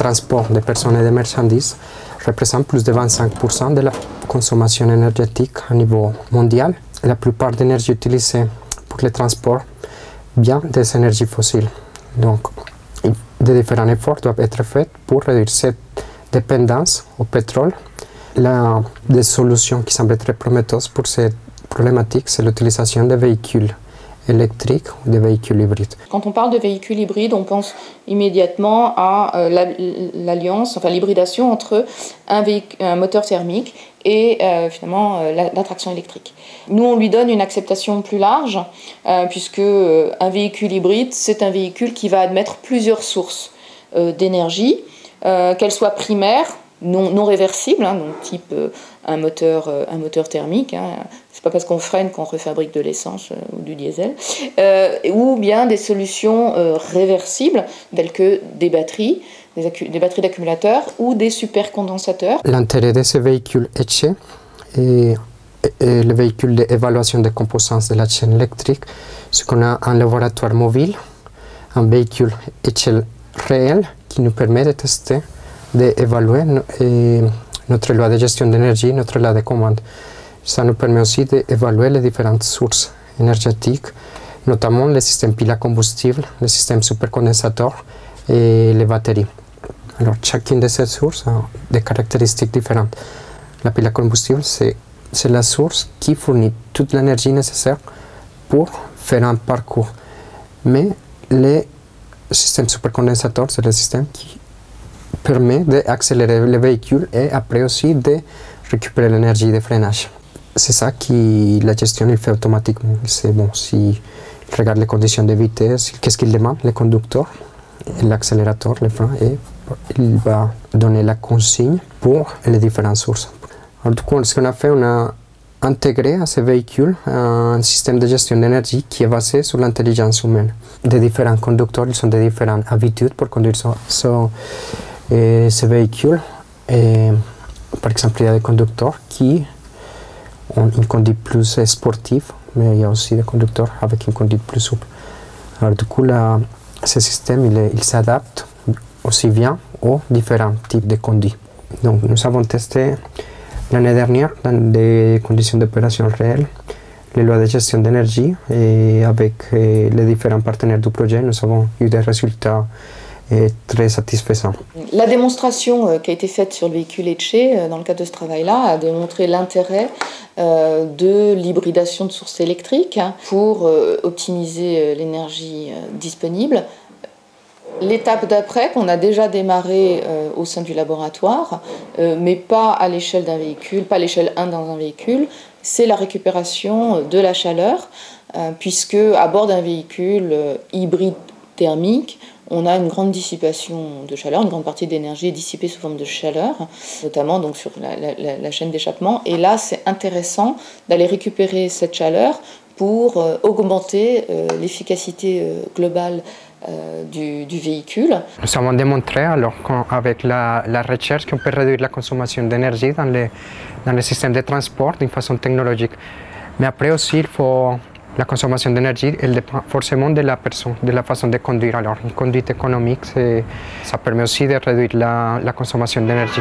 transport de personnes et de marchandises représente plus de 25% de la consommation énergétique à niveau mondial. La plupart de l'énergie utilisée pour le transport vient des énergies fossiles. Donc, de différents efforts doivent être faits pour réduire cette dépendance au pétrole. Des solutions qui semblent très prometteuses pour cette problématique, c'est l'utilisation des véhicules électriques ou des véhicules hybrides. Quand on parle de véhicules hybrides, on pense immédiatement à l'alliance, enfin l'hybridation entre un moteur thermique et finalement la traction électrique. Nous, on lui donne une acceptation plus large, puisque un véhicule hybride, c'est un véhicule qui va admettre plusieurs sources d'énergie, qu'elles soient primaires, non réversibles, hein, donc type un moteur thermique, hein, c'est pas parce qu'on freine qu'on refabrique de l'essence ou du diesel, ou bien des solutions réversibles, telles que des batteries d'accumulateurs ou des supercondensateurs. L'intérêt de ces véhicules ECHE est le véhicule d'évaluation des composantes de la chaîne électrique, c'est qu'on a un laboratoire mobile, un véhicule ECHE réel qui nous permet de tester, d'évaluer notre loi de gestion d'énergie, notre loi de commande. Ça nous permet aussi d'évaluer les différentes sources énergétiques, notamment les systèmes piles à combustible, les systèmes supercondensateurs et les batteries. Alors, chacune de ces sources a des caractéristiques différentes. La pile à combustible, c'est la source qui fournit toute l'énergie nécessaire pour faire un parcours. Mais les systèmes supercondensateurs, c'est le système qui permet d'accélérer le véhicule et après aussi de récupérer l'énergie de freinage. C'est ça qui la gestion il fait automatiquement. C'est bon, s'il regarde les conditions de vitesse, qu'est-ce qu'il demande, le conducteur, l'accélérateur, le frein, et il va donner la consigne pour les différentes sources. Alors, du coup, ce qu'on a fait, on a intégré à ces véhicules un système de gestion d'énergie qui est basé sur l'intelligence humaine. Des différents conducteurs, ils ont des différentes habitudes pour conduire ces véhicules. Et, par exemple, il y a des conducteurs qui ont une conduite plus sportive, mais il y a aussi des conducteurs avec une conduite plus souple. Alors, du coup, ce système il s'adapte aussi bien aux différents types de conduite. Donc, nous avons testé l'année dernière dans des conditions d'opération réelles les lois de gestion d'énergie et avec les différents partenaires du projet, nous avons eu des résultats très satisfaisant. La démonstration qui a été faite sur le véhicule ECHE dans le cadre de ce travail-là a démontré l'intérêt de l'hybridation de sources électriques pour optimiser l'énergie disponible. L'étape d'après, qu'on a déjà démarré au sein du laboratoire, mais pas à l'échelle d'un véhicule, pas à l'échelle 1 dans un véhicule, c'est la récupération de la chaleur, puisque à bord d'un véhicule hybride thermique, on a une grande dissipation de chaleur, une grande partie de l'énergie est dissipée sous forme de chaleur, notamment donc sur la chaîne d'échappement. Et là, c'est intéressant d'aller récupérer cette chaleur pour augmenter l'efficacité globale du véhicule. Nous avons démontré alors qu'avec la recherche qu'on peut réduire la consommation d'énergie dans les systèmes de transport d'une façon technologique. Mais après aussi, il faut la consommation d'énergie, elle dépend forcément de la personne, de la façon de conduire. Alors, une conduite économique, ça permet aussi de réduire la consommation d'énergie.